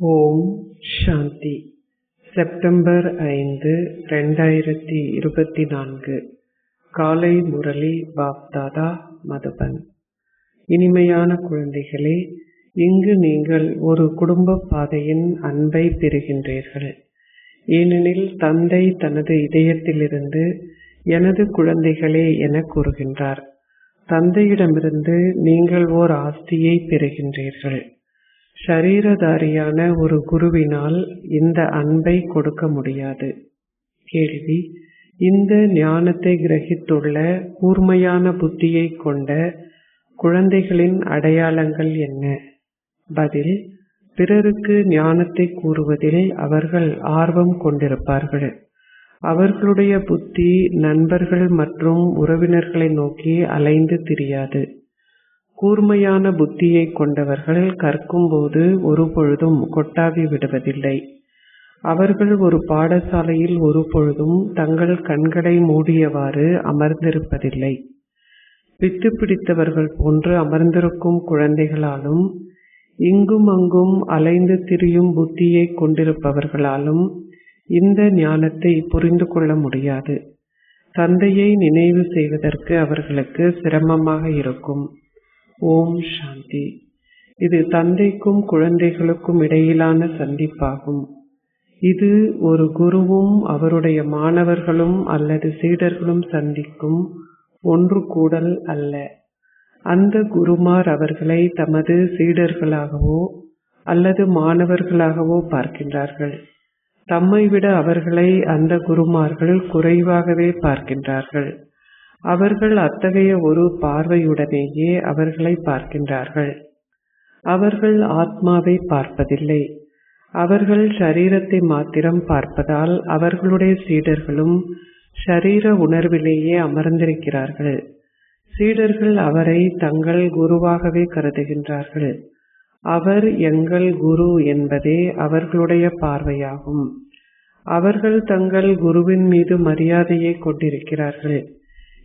ஓம் சாந்தி. September 5, 2024. காலை முரளி பாப்தாதா, மதுபன். இனிமையான குழந்தைகளே, இங்கு நீங்கள் ஒரு குடும்ப பாதையின் அன்பை பெறுகின்றீர்கள். ஏனெனில் தந்தை தனது இதயத்திலிருந்து எனது குழந்தைகளே என கூறுகின்றார். தந்தையிடமிருந்து நீங்கள் ஓர் ஆஸ்தியை பெறுகின்றீர்கள். ஷரீரதாரியான ஒரு குருவினால் இந்த அன்பை கொடுக்க முடியாது. கேள்வி: இந்த ஞானத்தை கிரகித்துள்ள கூர்மையான புத்தியை கொண்ட குழந்தைகளின் அடையாளங்கள் என்ன? பதில்: பிறருக்கு ஞானத்தை கூறுவதில் அவர்கள் ஆர்வம் கொண்டிருப்பார்கள். அவர்களுடைய புத்தி நண்பர்கள் மற்றும் உறவினர்களை நோக்கி அலைந்து திரியாது. கூர்மையான புத்தியை கொண்டவர்கள் கற்கும்போது ஒருபொழுதும் கொட்டாவி விடுவதில்லை. அவர்கள் ஒரு பாடசாலையில் ஒருபொழுதும் தங்கள் கண்களை மூடியவாறு அமர்ந்திருப்பதில்லை. பித்து பிடித்தவர்கள் போன்று அமர்ந்திருக்கும் குழந்தைகளாலும் இங்கும் அங்கும் அலைந்து திரியும் புத்தியை கொண்டிருப்பவர்களாலும் இந்த ஞானத்தை புரிந்து கொள்ள முடியாது. தந்தையை நினைவு செய்வதற்கு அவர்களுக்கு சிரமமாக இருக்கும். ஓம் சாந்தி. இது தந்தைக்கும் குழந்தைகளுக்கும் இடையிலான சந்திப்பாகும். இது ஒரு குருவும் அவருடைய மாணவர்களும் அல்லது சீடர்களும் சந்திக்கும் ஒன்று கூடல் அல்ல. அந்த குருமார் அவர்களை தமது சீடர்களாகவோ அல்லது மாணவர்களாகவோ பார்க்கின்றார்கள். தம்மை விட அவர்களை அந்த குருமார்கள் குறைவாகவே பார்க்கின்றார்கள். அவர்கள் அத்தகைய ஒரு பார்வையுடனேயே அவர்களை பார்க்கின்றார்கள். அவர்கள் ஆத்மாவை பார்ப்பதில்லை. அவர்கள் ஷரீரத்தை மாத்திரம் பார்ப்பதால் அவர்களுடைய சீடர்களும் ஷரீர உணர்விலேயே அமர்ந்திருக்கிறார்கள். சீடர்கள் அவரை தங்கள் குருவாகவே கருதுகின்றார்கள். அவர் எங்கள் குரு என்பதே அவர்களுடைய பார்வையாகும். அவர்கள் தங்கள் குருவின் மீது மரியாதையை கொண்டிருக்கிறார்கள்.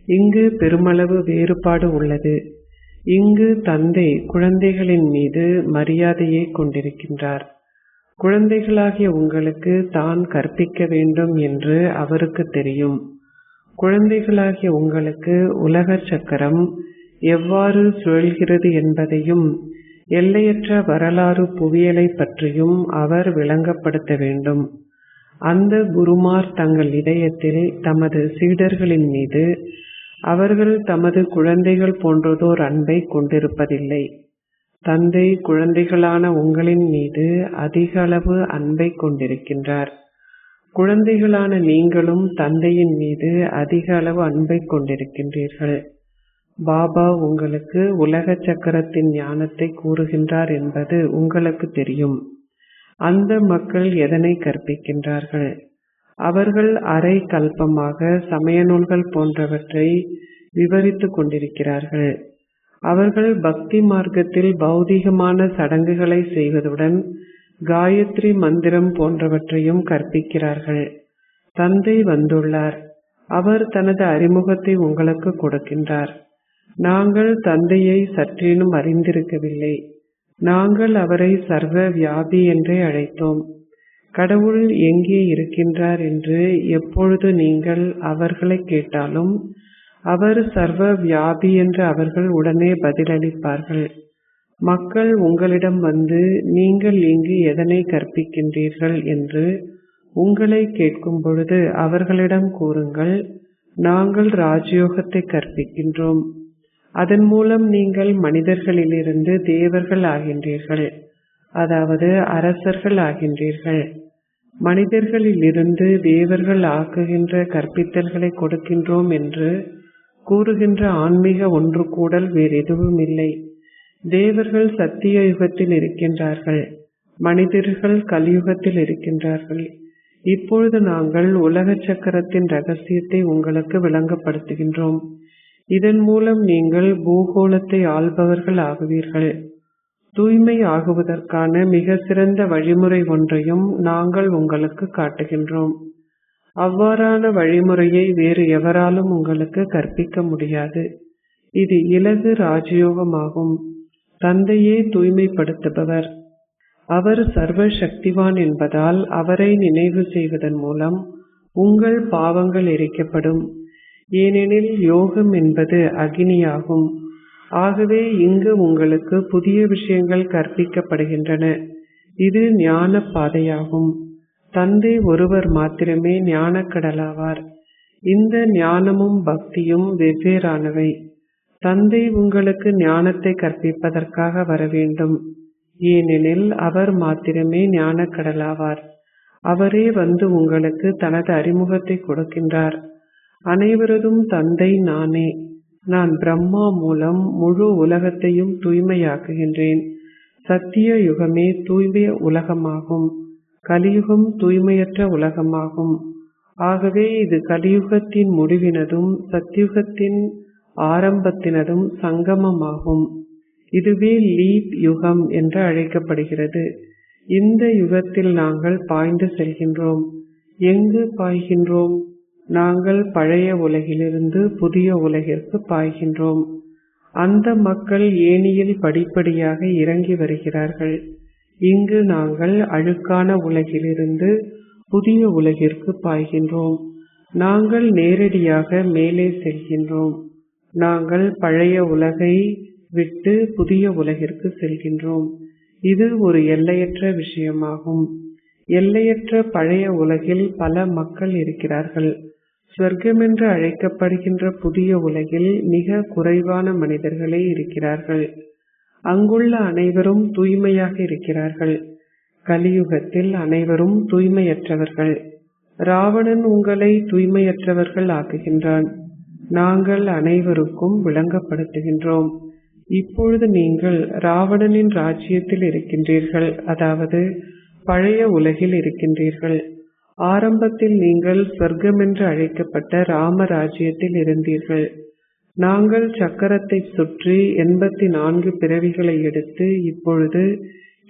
இங்கு பெருமளவு வேறுபாடு உள்ளது. இங்கு தந்தை குழந்தைகளின் மீது மரியாதையை கொண்டிருக்கின்றார். குழந்தைகளாகிய உங்களுக்கு தான் கற்பிக்க வேண்டும் என்று அவருக்கு தெரியும். குழந்தைகளாகிய உங்களுக்கு உலக சக்கரம் எவ்வாறு சுழல்கிறது என்பதையும் எல்லையற்ற வரலாறு புவியலை பற்றியும் அவர் விளங்கப்படுத்த வேண்டும். அந்த குருமார் தங்கள் இதயத்தில் தமது சீடர்களின் மீது அவர்கள் தமது குழந்தைகள் போன்றதோர் அன்பை கொண்டிருப்பதில்லை. தந்தை குழந்தைகளான உங்களின் மீது அதிக அளவு அன்பை கொண்டிருக்கின்றார். குழந்தைகளான நீங்களும் தந்தையின் மீது அதிக அளவு அன்பை கொண்டிருக்கின்றீர்கள். பாபா உங்களுக்கு உலக சக்கரத்தின் ஞானத்தை கூறுகின்றார் என்பது உங்களுக்கு தெரியும். அந்த மக்கள் எதனை கற்பிக்கின்றார்கள்? அவர்கள் அரை கல்பமாக சமய நூல்கள் போன்றவற்றை விவரித்து கொண்டிருக்கிறார்கள். அவர்கள் பக்தி மார்க்கத்தில் பௌதீகமான சடங்குகளை செய்வதுடன் காயத்ரி மந்திரம் போன்றவற்றையும் கற்பிக்கிறார்கள். தந்தை வந்துள்ளார். அவர் தனது அறிமுகத்தை உங்களுக்கு கொடுக்கின்றார். நாங்கள் தந்தையை சற்றேனும் அறிந்திருக்கவில்லை. நாங்கள் அவரை சர்வ வியாபி என்றே அழைத்தோம். கடவுள் எங்கே இருக்கின்றார் என்று எப்பொழுது நீங்கள் அவர்களை கேட்டாலும் அவர் சர்வ வியாபி என்று அவர்கள் உடனே பதிலளிப்பார்கள். மக்கள் உங்களிடம் வந்து நீங்கள் இங்கு எதனை கற்பிக்கின்றீர்கள் என்று உங்களை கேட்கும் பொழுது அவர்களிடம் கூறுங்கள், நாங்கள் ராஜயோகத்தை கற்பிக்கின்றோம். அதன் மூலம் நீங்கள் மனிதர்களிலிருந்து தேவர்கள் ஆகின்றீர்கள், அதாவது அரசர்கள் ஆகின்றீர்கள். மனிதர்களிலிருந்து தேவர்கள் ஆக்குகின்ற கற்பித்தல்களை கொடுக்கின்றோம் என்று கூறுகின்ற ஆன்மீக ஒன்று கூடல் வேறு எதுவும் இல்லை. தேவர்கள் சத்திய யுகத்தில் இருக்கின்றார்கள். மனிதர்கள் கலியுகத்தில் இருக்கின்றார்கள். இப்பொழுது நாங்கள் உலக சக்கரத்தின் ரகசியத்தை உங்களுக்கு விளங்கப்படுத்துகின்றோம். இதன் மூலம் நீங்கள் பூகோளத்தை ஆள்பவர்கள் ஆகுவீர்கள். தூய்மை ஆகுவதற்கான மிக சிறந்த வழிமுறை ஒன்றையும் நாங்கள் உங்களுக்கு காட்டுகின்றோம். அவ்வாறான வழிமுறையை வேறு எவராலும் உங்களுக்கு கற்பிக்க முடியாது. இது இலகு ராஜயோகமாகும். தந்தையே தூய்மைப்படுத்துபவர். அவர் சர்வ சக்திவான் என்பதால் அவரை நினைவு செய்வதன் மூலம் உங்கள் பாவங்கள் எரிக்கப்படும். ஏனெனில் யோகம் என்பது அக்னியாகும். ஆகவே இங்கு உங்களுக்கு புதிய விஷயங்கள் கற்பிக்கப்படுகின்றன. இது ஞான பாதையாகும். தந்தை ஒருவர் மாத்திரமே ஞானக்கடலாவார். இந்த ஞானமும் பக்தியும் வெவ்வேறானவை. தந்தை உங்களுக்கு ஞானத்தை கற்பிப்பதற்காக வர வேண்டும். ஏனெனில் அவர் மாத்திரமே ஞானக்கடலாவார். அவரே வந்து உங்களுக்கு தனது அறிமுகத்தை கொடுக்கின்றார். அனைவரதும் தந்தை நானே. நான் பிரம்மா மூலம் முழு உலகத்தையும் தூய்மையாக்குகின்றேன். சத்திய யுகமே தூய்மைய உலகமாகும். கலியுகம் தூய்மையற்ற உலகமாகும். ஆகவே இது கலியுகத்தின் முடிவினதும் சத்தியுகத்தின் ஆரம்பத்தினதும் சங்கமமாகும். இதுவே லீப் யுகம் என்று அழைக்கப்படுகிறது. இந்த யுகத்தில் நாங்கள் பாய்ந்து செல்கின்றோம். எங்கு பாய்கின்றோம்? நாங்கள் பழைய உலகிலிருந்து புதிய உலகிற்கு பாய்கின்றோம். அந்த மக்கள் ஏணியில் படிப்படியாக இறங்கி வருகிறார்கள். இங்கு நாங்கள் அழுக்கான உலகிலிருந்து புதிய உலகிற்கு பாய்கின்றோம். நாங்கள் நேரடியாக மேலே செல்கின்றோம். நாங்கள் பழைய உலகை விட்டு புதிய உலகிற்கு செல்கின்றோம். இது ஒரு எல்லையற்ற விஷயமாகும். எல்லையற்ற பழைய உலகில் பல மக்கள் இருக்கிறார்கள். ஸ்வர்க்கமென்று அழைக்கப்படுகின்ற புதிய உலகில் மிக குறைவான மனிதர்களே இருக்கிறார்கள். அங்குள்ள அனைவரும் தூய்மையாக இருக்கிறார்கள். கலியுகத்தில் அனைவரும் தூய்மையற்றவர்கள். ராவணன் உங்களை தூய்மையற்றவர்கள் ஆக்குகின்றான். நாங்கள் அனைவருக்கும் விளங்கப்படுத்துகின்றோம். இப்பொழுது நீங்கள் ராவணனின் ராஜ்யத்தில் இருக்கின்றீர்கள், அதாவது பழைய உலகில் இருக்கின்றீர்கள். ஆரம்பத்தில் நீங்கள் சொர்க்கமென்று அழைக்கப்பட்ட ராம ராஜ்யத்தில் இருந்தீர்கள். நாங்கள் சக்கரத்தை சுற்றி 84 பிறவிகளை எடுத்து இப்பொழுது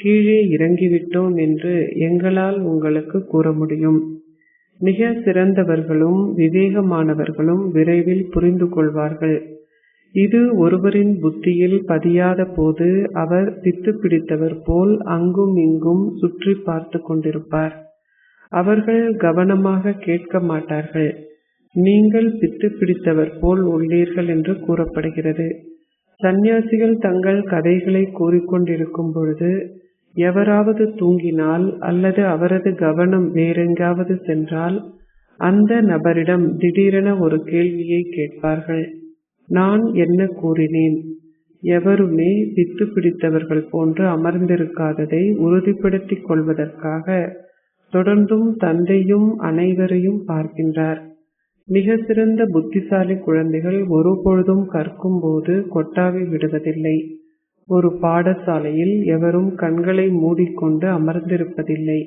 கீழே இறங்கிவிட்டோம் என்று எங்களால் உங்களுக்கு கூற முடியும். மிக சிறந்தவர்களும் விவேகமானவர்களும் விரைவில் புரிந்து கொள்வார்கள். இது ஒருவரின் புத்தியில் பதியாத போது அவர் பித்து பிடித்தவர் போல் அங்கும் இங்கும் சுற்றி பார்த்து கொண்டிருப்பார். அவர்கள் கவனமாக கேட்க மாட்டார்கள். நீங்கள் பித்து பிடித்தவர் போல் உள்ளீர்கள் என்று கூறப்படுகிறது. சந்நியாசிகள் தங்கள் கதைகளை கூறிக்கொண்டிருக்கும் பொழுது எவராவது தூங்கினால் அல்லது அவரது கவனம் வேறெங்காவது சென்றால் அந்த நபரிடம் திடீரென ஒரு கேள்வியை கேட்பார்கள். நான் என்ன கூறினேன்? எவருமே பித்து பிடித்தவர்கள் போன்று அமர்ந்திருக்காததை உறுதிப்படுத்திக் கொள்வதற்காக தொடர்ந்தும் தந்தையும் அனைவரையும் பார்க்கின்றார். மிக சிறந்த புத்திசாலி குழந்தைகள் ஒருபொழுதும் கற்கும் போது கொட்டாவி விடுவதில்லை. ஒரு பாடசாலையில் எவரும் கண்களை மூடிக்கொண்டு அமர்ந்திருப்பதில்லை.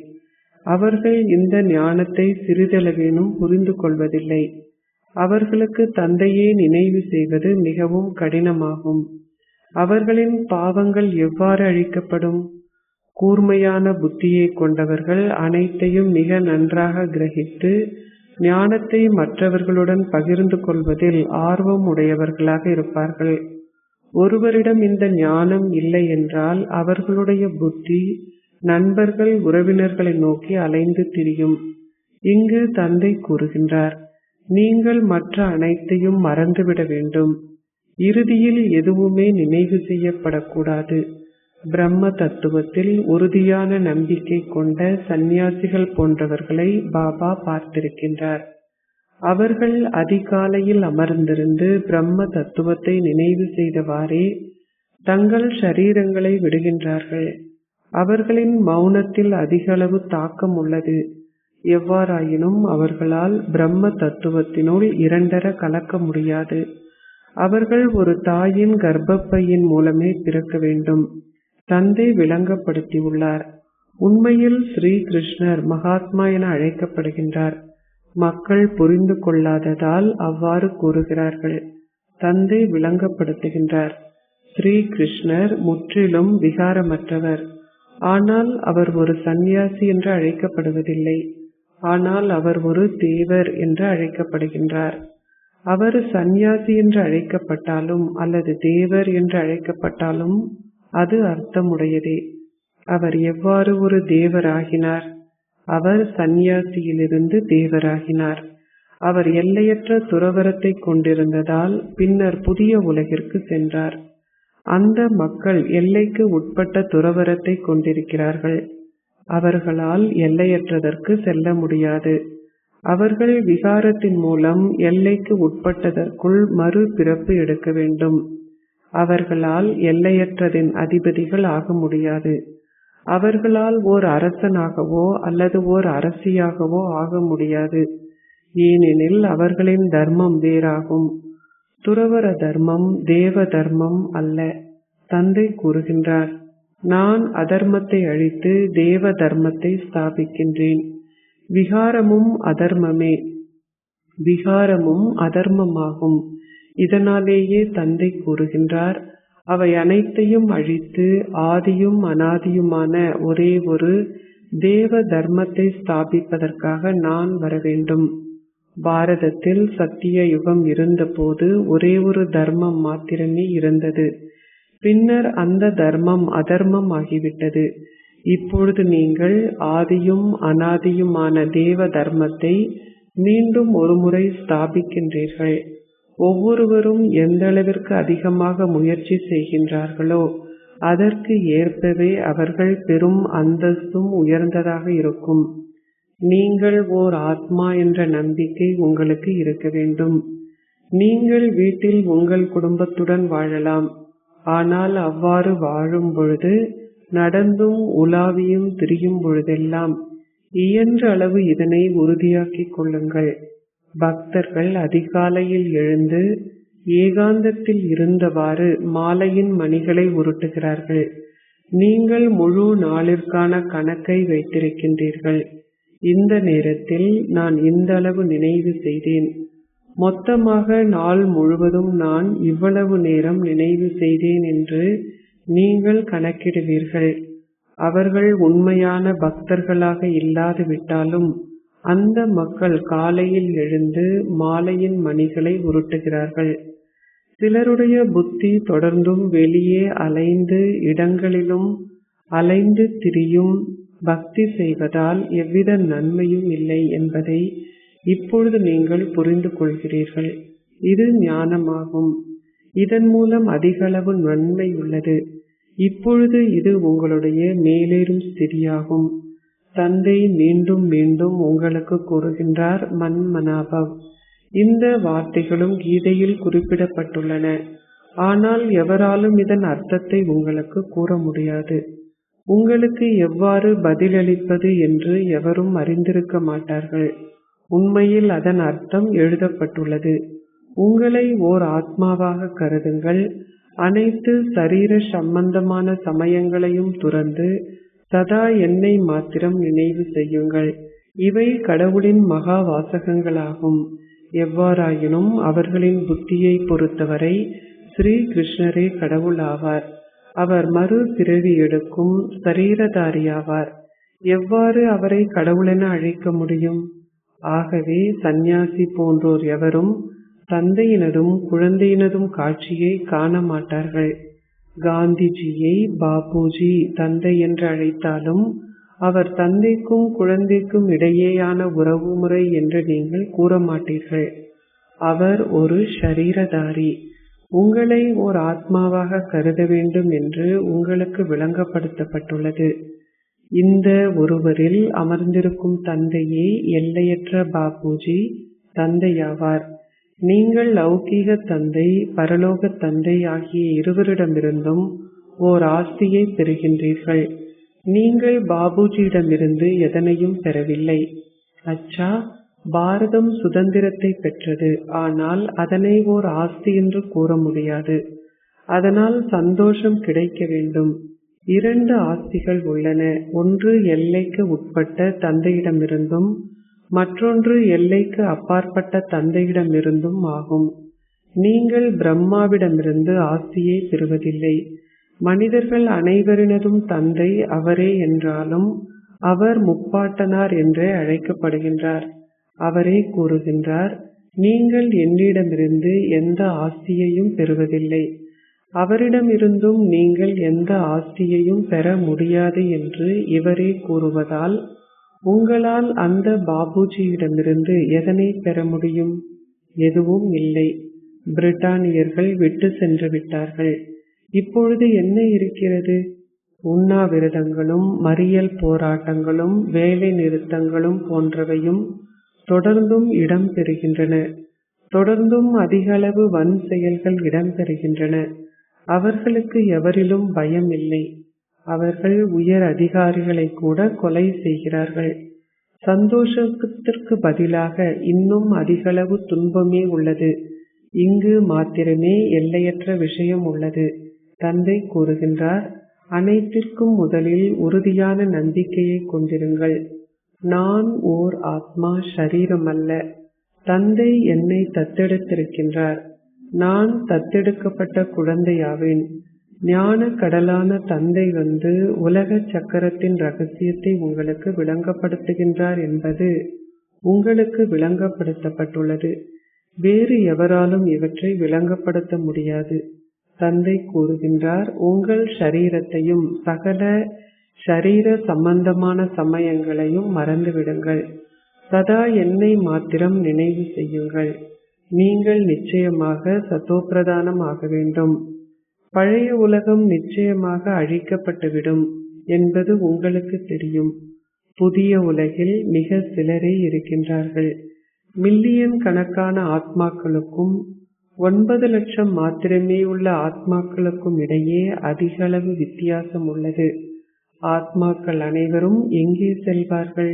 அவர்கள் இந்த ஞானத்தை சிறிதளவேனும் புரிந்து கொள்வதில்லை. அவர்களுக்கு தந்தையே நினைவு செய்வது மிகவும் கடினமாகும். அவர்களின் பாவங்கள் எவ்வாறு அழிக்கப்படும்? கூர்மையான புத்தியை கொண்டவர்கள் அனைத்தையும் மிக நன்றாக கிரகித்து ஞானத்தை மற்றவர்களுடன் பகிர்ந்து கொள்வதில் ஆர்வம் உடையவர்களாக இருப்பார்கள். ஒருவரிடம் இந்த ஞானம் இல்லை என்றால் அவர்களுடைய புத்தி நண்பர்கள் உறவினர்களை நோக்கி அலைந்து திரியும். இங்கு தந்தை கூறுகின்றார், நீங்கள் மற்ற அனைத்தையும் மறந்துவிட வேண்டும். இறுதியில் எதுவுமே நினைவு செய்யப்படக்கூடாது. பிரம்ம தத்துவத்தில் உறுதியான நம்பிக்கை கொண்ட சந்நியாசிகள் போன்றவர்களை பாபா பார்த்திருக்கின்றார். அவர்கள் அதிகாலையில் அமர்ந்திருந்து பிரம்ம தத்துவத்தை நினைவு செய்தவாறே தங்கள் ஷரீரங்களை விடுகின்றார்கள். அவர்களின் மௌனத்தில் அதிகளவு தாக்கம் உள்ளது. எவ்வாறாயினும் அவர்களால் பிரம்ம தத்துவத்தினுள் இரண்டர கலக்க முடியாது. அவர்கள் ஒரு தாயின் கர்ப்பப்பையின் மூலமே பிறக்க வேண்டும். தந்தை விளங்கப்படுத்தியுள்ளார். உண்மையில் ஸ்ரீ கிருஷ்ணர் மகாத்மா என அழைக்கப்படுகின்றார். மக்கள் புரிந்து கொள்ளாததால் அவ்வாறு கூறுகிறார்கள். தந்தை விளங்கப்படுத்துகின்றார், ஸ்ரீ கிருஷ்ணர் முற்றிலும் விகாரமற்றவர். ஆனால் அவர் ஒரு சந்நியாசி என்று அழைக்கப்படுவதில்லை. ஆனால் அவர் ஒரு தேவர் என்று அழைக்கப்படுகின்றார். அவர் சந்நியாசி என்று அழைக்கப்பட்டாலும் அல்லது தேவர் என்று அழைக்கப்பட்டாலும் அது அர்த்தமுடையதே. அவர் எவ்வாறு ஒரு தேவராகினார்? அவர் சந்நியாசியிலிருந்து தேவராகினார். அவர் எல்லையற்ற துறவறத்தை கொண்டிருந்ததால் பின்னர் புதிய உலகிற்கு சென்றார். அந்த மக்கள் எல்லைக்கு உட்பட்ட துறவறத்தை கொண்டிருக்கிறார்கள். அவர்களால் எல்லையற்றதற்கு செல்ல முடியாது. அவர்கள் விகாரத்தின் மூலம் எல்லைக்கு உட்பட்டதற்குள் மறு பிறப்பு எடுக்க வேண்டும். அவர்களால் எல்லையற்றதின் அதிபதிகள் ஆக முடியாது. அவர்களால் ஓர் அரசனாகவோ அல்லது ஓர் அரசியாகவோ ஆக முடியாது. ஏனெனில் அவர்களின் தர்மம் வேறாகும். துறவற தர்மம் தேவ தர்மம் அல்ல. தந்தை கூறுகின்றார், நான் அதர்மத்தை அழித்து தேவ தர்மத்தை ஸ்தாபிக்கின்றேன். விகாரமும் அதர்மமே. விகாரமும் அதர்மமாகும். இதனாலேயே தந்தை கூறுகின்றார், அவை அனைத்தையும் அழித்து ஆதியும் அனாதியுமான ஒரே ஒரு தேவ தர்மத்தை ஸ்தாபிப்பதற்காக நான் வர வேண்டும். பாரதத்தில் சத்திய யுகம் இருந்தபோது ஒரே ஒரு தர்மம் மாத்திரமே இருந்தது. பின்னர் அந்த தர்மம் அதர்மம் ஆகிவிட்டது. இப்பொழுது நீங்கள் ஆதியும் அனாதியுமான தேவ தர்மத்தை மீண்டும் ஒருமுறை ஸ்தாபிக்கின்றீர்கள். ஒவ்வொருவரும் எந்த அளவிற்கு அதிகமாக முயற்சி செய்கின்றார்களோ அதற்கு ஏற்பவே அவர்கள் பெரும் அந்தஸ்தும் உயர்ந்ததாக இருக்கும். நீங்கள் ஓர் ஆத்மா என்ற நம்பிக்கை உங்களுக்கு இருக்க வேண்டும். நீங்கள் வீட்டில் உங்கள் குடும்பத்துடன் வாழலாம். ஆனால் அவ்வாறு வாழும் பொழுது, நடந்தும் உலாவியும் திரியும் பொழுதெல்லாம் இயன்ற அளவு இதனை உறுதியாக்கிக் கொள்ளுங்கள். பக்தர்கள் அதிகாலையில் எழுந்து ஏகாந்தத்தில் இருந்தவாறு மாலையின் மணிகளை உருட்டுகிறார்கள். நீங்கள் முழு நாளிற்கான கணக்கை வைத்திருக்கின்றீர்கள். இந்த நேரத்தில் நான் இந்த அளவு நினைவு செய்தேன். மொத்தமாக நாள் முழுவதும் நான் இவ்வளவு நேரம் நினைவு செய்தேன் என்று நீங்கள் கணக்கிடுவீர்கள். அவர்கள் உண்மையான பக்தர்களாக இல்லாது விட்டாலும் அந்த மக்கள் காலையில் எழுந்து மாலையின் மணிகளை உருட்டுகிறார்கள். சிலருடைய புத்தி தொடர்ந்தும் வெளியே அலைந்து இடங்களிலும் அலைந்து திரியும். பக்தி செய்வதால் எவ்வித நன்மையும் இல்லை என்பதை இப்பொழுது நீங்கள் புரிந்து கொள்கிறீர்கள். இது ஞானமாகும். இதன் மூலம் அதிகளவு நன்மை உள்ளது. இப்பொழுது இது உங்களுடைய மேலேறும் ஸ்திதியாகும். தந்தை மீண்டும் மீண்டும் உங்களுக்கு கூறுகின்றார், மன்மனாபவ். இந்த வார்த்தைகளும் கீதையில் குறிப்பிடப்பட்டுள்ளன. ஆனால் எவராலும் இதன் அர்த்தத்தை உங்களுக்கு கூற முடியாது. உங்களுக்கு எவ்வாறு பதிலளிப்பது என்று எவரும் அறிந்திருக்க மாட்டார்கள். உண்மையில் அதன் அர்த்தம் எழுதப்பட்டுள்ளது. உங்களை ஓர் ஆத்மாவாக கருதுங்கள். அனைத்து சரீர சம்பந்தமான சமயங்களையும் துறந்து சதா என்னை மாத்திரம் நினைவு செய்யுங்கள். இவை கடவுளின் மகா வாசகங்களாகும். எவ்வாறாயினும் அவர்களின் புத்தியை பொறுத்தவரை ஸ்ரீ கிருஷ்ணரே கடவுள் ஆவார். அவர் மறு பிறவி எடுக்கும் சரீரதாரியாவார். எவ்வாறு அவரை கடவுளென அழைக்க முடியும்? ஆகவே சந்நியாசி போன்றோர் எவரும் தந்தையினதும் குழந்தையினதும் காட்சியை காண மாட்டார்கள். காந்திஜியை பாபுஜி தந்தை என்று அழைத்தாலும் அவர் தந்தைக்கும் குழந்தைக்கும் இடையேயான உறவுமுறை என்று நீங்கள் கூற மாட்டீர்கள். அவர் ஒரு ஷரீரதாரி. உங்களை ஓர் ஆத்மாவாக கருத வேண்டும் என்று உங்களுக்கு விளங்கப்படுத்தப்பட்டுள்ளது. இந்த ஒருவரில் அமர்ந்திருக்கும் தந்தையே எல்லையற்ற பாபுஜி தந்தையாவார். நீங்கள் லௌகீக தந்தை பரலோக தந்தை ஆகிய இருவரிடமிருந்தும் ஓர் ஆஸ்தியை பெறுகின்றீர்கள். நீங்கள் பாபுஜியிடமிருந்து எதனையும் பெறவில்லை. அச்சா, பாரதம் சுதந்திரத்தை பெற்றது. ஆனால் அதனை ஓர் ஆஸ்தி என்று கூற முடியாது. அதனால் சந்தோஷம் கிடைக்க வேண்டும். 2 ஆஸ்திகள் உள்ளன. ஒன்று எல்லைக்கு உட்பட்ட தந்தையிடமிருந்தும் மற்றொன்று எல்லைக்கு அப்பாற்பட்ட தந்தையிடமிருந்தும் ஆகும். நீங்கள் பிரம்மாவிடமிருந்து ஆஸ்தியை பெறுவதில்லை. மனிதர்கள் அனைவரினதும் தந்தை அவரே என்றாலும் அவர் முப்பாட்டனார் என்றே அழைக்கப்படுகின்றார். அவரே கூறுகின்றார், நீங்கள் என்னிடமிருந்து எந்த ஆஸ்தியையும் பெறுவதில்லை. அவரிடமிருந்தும் நீங்கள் எந்த ஆஸ்தியையும் பெற முடியாது என்று இவரே கூறுவதால் உங்களால் அந்த பாபுஜியிடமிருந்து எதனை பெற முடியும்? எதுவும் இல்லை. பிரிட்டானியர்கள் விட்டு சென்று விட்டார்கள். இப்பொழுது என்ன இருக்கிறது? உண்ணாவிரதங்களும் மறியல் போராட்டங்களும் வேலை நிறுத்தங்களும் போன்றவையும் தொடர்ந்தும் இடம்பெறுகின்றன. தொடர்ந்தும் அதிகளவு வன் செயல்கள் இடம்பெறுகின்றன. அவர்களுக்கு எவரிலும் பயம் இல்லை. அவர்கள் உயர் அதிகாரிகளை கூட கொலை செய்கிறார்கள். சந்தோஷத்திற்கு பதிலாக இன்னும் அதிகளவு துன்பமே உள்ளது. இங்கு மாத்திரமே எல்லையற்ற விஷயம் உள்ளது. தந்தை கூறுகின்றார், அனைத்திற்கும் முதலில் உறுதியான நம்பிக்கையை கொண்டிருங்கள். நான் ஓர் ஆத்மா, ஷரீரம் அல்ல. தந்தை என்னை தத்தெடுத்திருக்கின்றார். நான் தத்தெடுக்கப்பட்ட குழந்தையாவேன். ஞான கடலான தந்தை வந்து உலக சக்கரத்தின் ரகசியத்தை உங்களுக்கு விளங்கப்படுத்துகின்றார் என்பது உங்களுக்கு விளங்கப்படுத்தப்பட்டுள்ளது. வேறு எவராலும் இவற்றை விளங்கப்படுத்த முடியாது. தந்தை கூறுகின்றார், உங்கள் ஷரீரத்தையும் சகல ஷரீர சம்பந்தமான சமயங்களையும் மறந்துவிடுங்கள். சதா என்னை மாத்திரம் நினைவு செய்யுங்கள். நீங்கள் நிச்சயமாக சதோப்பிரதானம் ஆக வேண்டும். பழைய உலகம் நிச்சயமாக அழிக்கப்பட்டுவிடும் என்பது உங்களுக்கு தெரியும். புதிய உலகில் மிக சிலரே இருக்கின்றார்கள். மில்லியன் கணக்கான ஆத்மாக்களுக்கும் 9 லட்சம் மாத்திரமே உள்ள ஆத்மாக்களுக்கும் இடையே அதிகளவு வித்தியாசம் உள்ளது. ஆத்மாக்கள் அனைவரும் எங்கே செல்வார்கள்?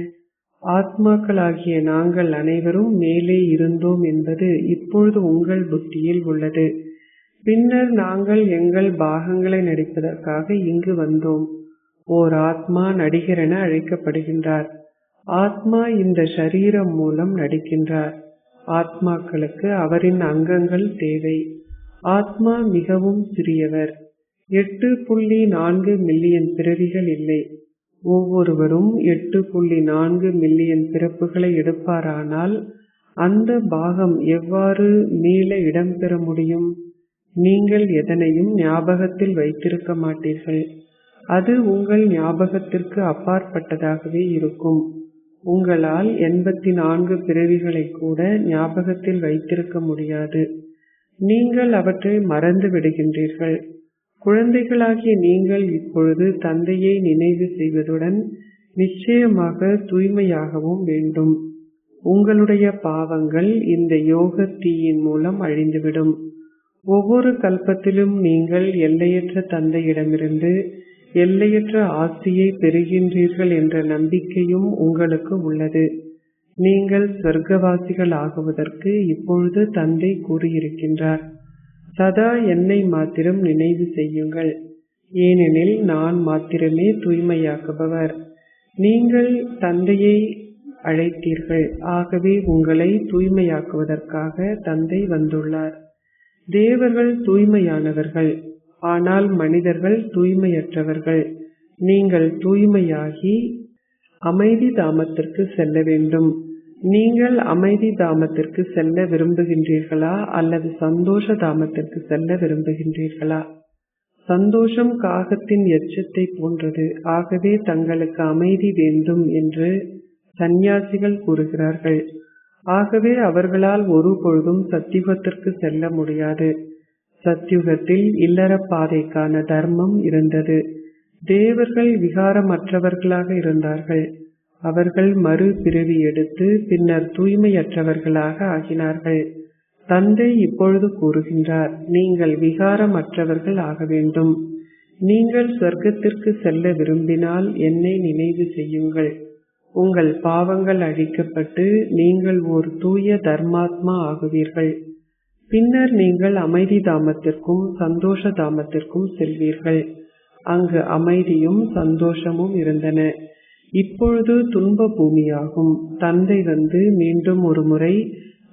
ஆத்மாக்களாகிய நாங்கள் அனைவரும் மேலே இருந்தோம் என்பது இப்பொழுது உங்கள் புத்தியில் உள்ளது. பின்னர் நாங்கள் எங்கள் பாகங்களை நடிப்பதற்காக இங்கு வந்தோம். ஓர் ஆத்மா நடிகர் என அழைக்கப்படுகின்றார். ஆத்மா இந்த ஷரீரம் மூலம் நடிக்கின்றார். ஆத்மாக்களுக்கு அவரின் அங்கங்கள் தேவை. ஆத்மா மிகவும் சிறியவர். 8.4 மில்லியன் பிறவிகள் இல்லை. ஒவ்வொருவரும் 8.4 மில்லியன் பிறப்புகளை எடுப்பாரானால் அந்த பாகம் எவ்வாறு மீள இடம்பெற முடியும்? நீங்கள் எதனையும் ஞாபகத்தில் வைத்திருக்க மாட்டீர்கள். அது உங்கள் ஞாபகத்திற்கு அப்பாற்பட்டதாகவே இருக்கும். உங்களால் 84 பிறவிகளை கூட ஞாபகத்தில் வைத்திருக்க முடியாது. நீங்கள் அவற்றை மறந்து விடுகின்றீர்கள். குழந்தைகளாகிய நீங்கள் இப்பொழுது தந்தையை நினைவு செய்வதுடன் நிச்சயமாக தூய்மையாகவும் வேண்டும். உங்களுடைய பாவங்கள் இந்த யோக தீயின் மூலம் அழிந்துவிடும். ஒவ்வொரு கல்பத்திலும் நீங்கள் எல்லையற்ற தந்தையிடமிருந்து எல்லையற்ற ஆஸ்தியை பெறுகின்றீர்கள் என்ற நம்பிக்கையும் உங்களுக்கு உள்ளது. நீங்கள் சொர்க்கவாசிகள் ஆகுவதற்கு இப்பொழுது தந்தை கூறியிருக்கின்றார். சதா என்னை மாத்திரம் நினைவு செய்யுங்கள். ஏனெனில் நான் மாத்திரமே தூய்மையாக்குபவர். நீங்கள் தந்தையை அழைத்தீர்கள். ஆகவே உங்களை தூய்மையாக்குவதற்காக தந்தை வந்துள்ளார். தேவர்கள் தூய்மையானவர்கள், ஆனால் மனிதர்கள் தூய்மையற்றவர்கள். நீங்கள் தூய்மையாகி அமைதி தாமத்திற்கு செல்ல வேண்டும். நீங்கள் அமைதி தாமத்திற்கு செல்ல விரும்புகின்றீர்களா அல்லது சந்தோஷ தாமத்திற்கு செல்ல விரும்புகின்றீர்களா? சந்தோஷம் காகத்தின் எச்சத்தை போன்றது. ஆகவே தங்களுக்கு அமைதி வேண்டும் என்று சந்நியாசிகள் கூறுகிறார்கள். ஆகவே அவர்களால் ஒரு பொழுதும் சத்தியுகத்திற்கு செல்ல முடியாது. சத்தியுகத்தில் இல்லற பாதைக்கான தர்மம் இருந்தது. தேவர்கள் விகாரமற்றவர்களாக இருந்தார்கள். அவர்கள் மறு பிறவி எடுத்து பின்னர் தூய்மையற்றவர்களாக ஆகினார்கள். தந்தை இப்பொழுது கூறுகின்றார், நீங்கள் விகாரமற்றவர்கள் ஆக வேண்டும். நீங்கள் சொர்க்கத்திற்கு செல்ல விரும்பினால் என்னை நினைவு செய்யுங்கள். உங்கள் பாவங்கள் அழிக்கப்பட்டு நீங்கள் ஒரு தூய தர்மாத்மா ஆகுவீர்கள். பின்னர் நீங்கள் அமைதி தாமத்திற்கும் சந்தோஷ தாமத்திற்கும் செல்வீர்கள். அங்கு அமைதியும் சந்தோஷமும் இருந்தன. இப்பொழுது துன்ப பூமியாகும். தந்தை வந்து மீண்டும் ஒரு முறை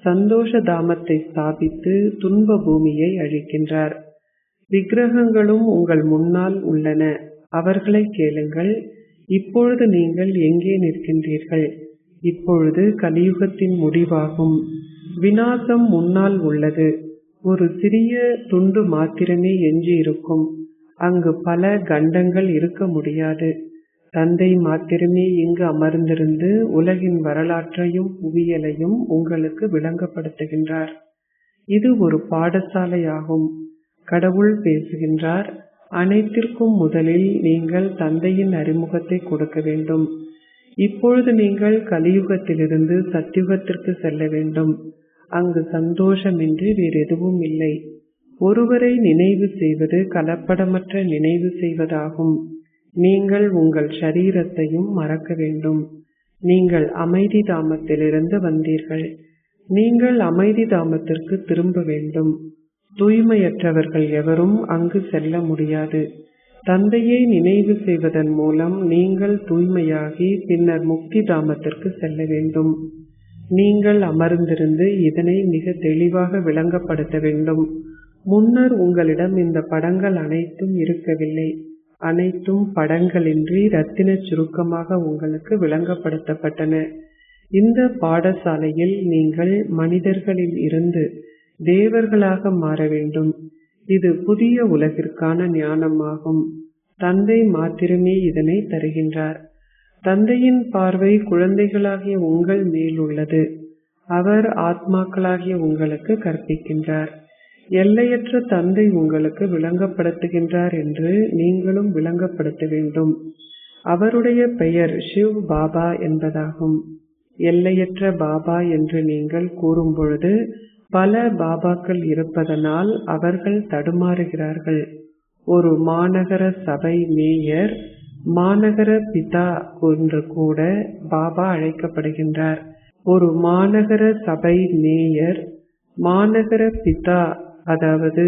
சந்தோஷ தாமத்தை ஸ்தாபித்து துன்ப பூமியை அழிக்கின்றார். விக்கிரகங்களும் உங்கள் முன்னால் உள்ளன. அவர்களை கேளுங்கள். இப்பொழுது நீங்கள் எங்கே நிற்கின்றீர்கள்? இப்பொழுது கலியுகத்தின் முடிவாகும். விநாசம் முன்னால் உள்ளது. ஒரு சிறிய துண்டு மாத்திரமே எஞ்சி இருக்கும். அங்கு பல கண்டங்கள் இருக்க முடியாது. தந்தை மாத்திரமே இங்கு அமர்ந்திருந்து உலகின் வரலாற்றையும் புவியியலையும் உங்களுக்கு விளங்கப்படுத்துகின்றார். இது ஒரு பாடசாலையாகும். கடவுள் பேசுகின்றார். அனைத்திற்கும் முதலில் நீங்கள் தந்தையின் அறிமுகத்தை கொடுக்க வேண்டும். இப்பொழுது நீங்கள் கலியுகத்திலிருந்து சத்யுகத்திற்கு செல்ல வேண்டும். அங்கு சந்தோஷமின்றி வேறெதுவும் இல்லை. ஒருவரை நினைவு செய்வது கலப்படமற்ற நினைவு செய்வதாகும். நீங்கள் உங்கள் ஷரீரத்தையும் மறக்க வேண்டும். நீங்கள் அமைதி தாமத்திலிருந்து வந்தீர்கள். நீங்கள் அமைதி தாமத்திற்கு திரும்ப வேண்டும். தூய்மையற்றவர்கள் எவரும் அங்கு செல்ல முடியாது. தந்தையை நினைவு செய்வதன் மூலம் நீங்கள் தூய்மையாகி பின்னர் முக்தி தாமத்திற்கு செல்ல வேண்டும். நீங்கள் அமர்ந்திருந்து இதனை மிக தெளிவாக விளங்கப்படுத்த வேண்டும். முன்னர் உங்களிடம் இந்த படங்கள் அனைத்தும் இருக்கவில்லை. அனைத்தும் படங்களின்றி ரத்தின சுருக்கமாக உங்களுக்கு விளங்கப்படுத்தப்பட்டன. இந்த பாடசாலையில் நீங்கள் மனிதர்களில் இருந்து தேவர்களாக மாற வேண்டும். இது புதிய உலகிற்கான ஞானமாகும். தந்தை மாத்திரமே இதனை தருகின்றார். தந்தையின் பார்வை குழந்தைகளாகிய உங்கள் மேல் உள்ளது. அவர் ஆத்மாக்களாகிய உங்களுக்கு கற்பிக்கின்றார். எல்லையற்ற தந்தை உங்களுக்கு விளங்கப்படுத்துகின்றார் என்று நீங்களும் விளங்கப்படுத்த வேண்டும். அவருடைய பெயர் சிவ் பாபா என்பதாகும். எல்லையற்ற பாபா என்று நீங்கள் கூறும் பொழுது பல பாபாக்கள் இருப்பதனால் அவர்கள் தடுமாறுகிறார்கள். ஒரு மாநகர சபை மேயர், மாநகர பிதா என்று கூட பாபா அழைக்கப்படுகின்றார். ஒரு மாநகர சபை மேயர், மாநகர பிதா, அதாவது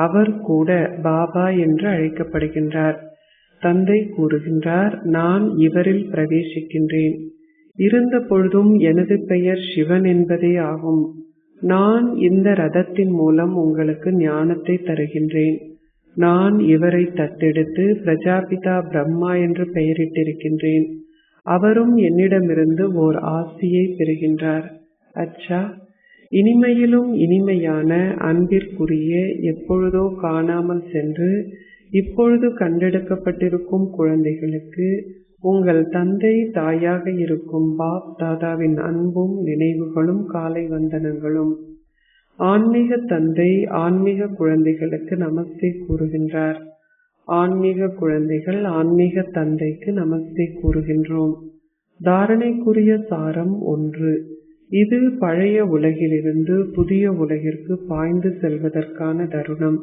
அவர் கூட பாபா என்று அழைக்கப்படுகின்றார். தந்தை கூறுகின்றார், நான் இவரில் பிரவேசிக்கின்றேன். இருந்த பொழுதும் எனது பெயர் சிவன் என்பதே ஆகும். நான் இந்த ரதத்தின் மூலம் உங்களுக்கு ஞானத்தை தருகின்றேன். நான் இவரை தத்தெடுத்து பிரஜாபிதா பிரம்மா என்று பெயரிட்டிருக்கின்றேன். அவரும் என்னிடமிருந்து ஓர் ஆசியை பெறுகின்றார். அச்சா, இனிமையிலும் இனிமையான அன்பிற்குரிய, எப்பொழுதோ காணாமல் சென்று இப்பொழுது கண்டெடுக்கப்பட்டிருக்கும் குழந்தைகளுக்கு உங்கள் தந்தை தாயாக இருக்கும் பாப் தாதாவின் அன்பும் நினைவுகளும் காலை வந்தனங்களும். ஆன்மீக தந்தை ஆன்மீக குழந்தைகளுக்கு நமஸ்தே கூறுகின்றார். ஆன்மீக குழந்தைகள் ஆன்மீக தந்தைக்கு நமஸ்தே கூறுகின்றோம். தாரணைக்குரிய சாரம் 1. இது பழைய உலகிலிருந்து புதிய உலகிற்கு பாய்ந்து செல்வதற்கான தருணம்.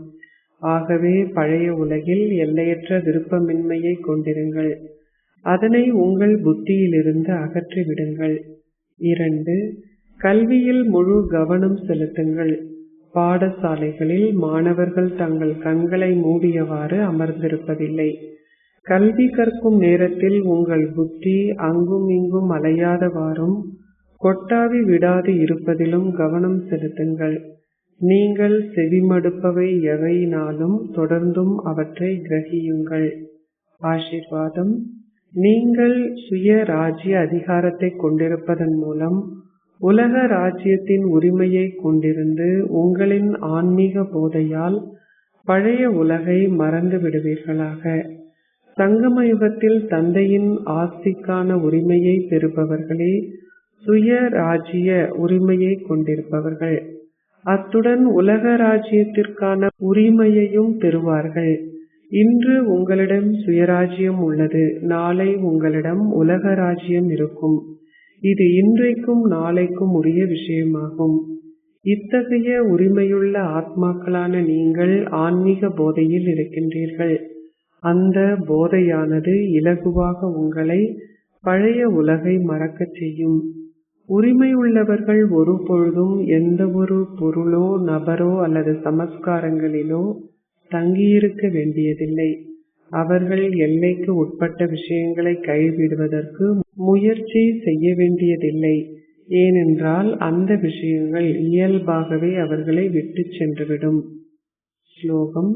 ஆகவே பழைய உலகில் எல்லையற்ற விருப்பமின்மையை கொண்டிருங்கள். அதனை உங்கள் புத்தியிலிருந்து அகற்றிவிடுங்கள். 2. கல்வியில் முழு கவனம் செலுத்துங்கள். பாடசாலைகளில் மாணவர்கள் தங்கள் கண்களை மூடியவாறு அமர்ந்திருப்பதில்லை. கல்வி கற்கும் நேரத்தில் உங்கள் புத்தி அங்கும் இங்கும் அலையாதவாறும் கொட்டாவி விடாது இருப்பதிலும் கவனம் செலுத்துங்கள். நீங்கள் செவிமடுப்பவை எவையினாலும் தொடர்ந்தும் அவற்றை கிரகியுங்கள். ஆசீர்வாதம். நீங்கள் சுய ராஜ்ய அதிகாரத்தை கொண்டிருப்பதன் மூலம் உலக ராஜ்யத்தின் உரிமையை கொண்டிருந்து உங்களின் ஆன்மீக போதையால் பழைய உலகை மறந்து விடுவீர்களாக. சங்கம யுகத்தில் தந்தையின் ஆஸ்திக்கான உரிமையை பெறுபவர்களே சுய ராஜ்ய உரிமையை கொண்டிருப்பவர்கள். அத்துடன் உலக ராஜ்யத்திற்கான உரிமையையும் பெறுவார்கள். இன்று உங்களிடம் சுயராஜ்யம் உள்ளது. நாளை உங்களிடம் உலக ராஜ்யம் இருக்கும். இது இன்றைக்கும் நாளைக்கும் உரிய விஷயமாகும். இத்தகைய உரிமையுள்ள ஆத்மாக்களான நீங்கள் ஆன்மீக போதையில் இருக்கின்றீர்கள். அந்த போதையானது இலகுவாக உங்களை பழைய உலகை மறக்கச் செய்யும். உரிமை உள்ளவர்கள் ஒரு பொழுதும் எந்த ஒரு பொருளோ நபரோ அல்லது சமஸ்காரங்களிலோ தங்கியிருக்க வேண்டியதில்லை. அவர்கள் எல்லைக்கு உட்பட்ட விஷயங்களை கைவிடுவதற்கு முயற்சி செய்ய வேண்டியதில்லை. ஏனென்றால் அந்த விஷயங்கள் இயல்பாகவே அவர்களை விட்டு சென்றுவிடும். ஸ்லோகம்.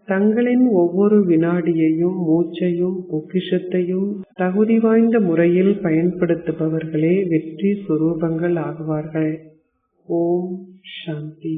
தங்களின் ஒவ்வொரு வினாடியையும் மூச்சையும் பொக்கிஷத்தையும் தகுதி வாய்ந்த முறையில் பயன்படுத்துபவர்களே வெற்றி சுரூபங்கள் ஆகுவார்கள். ஓம் சாந்தி.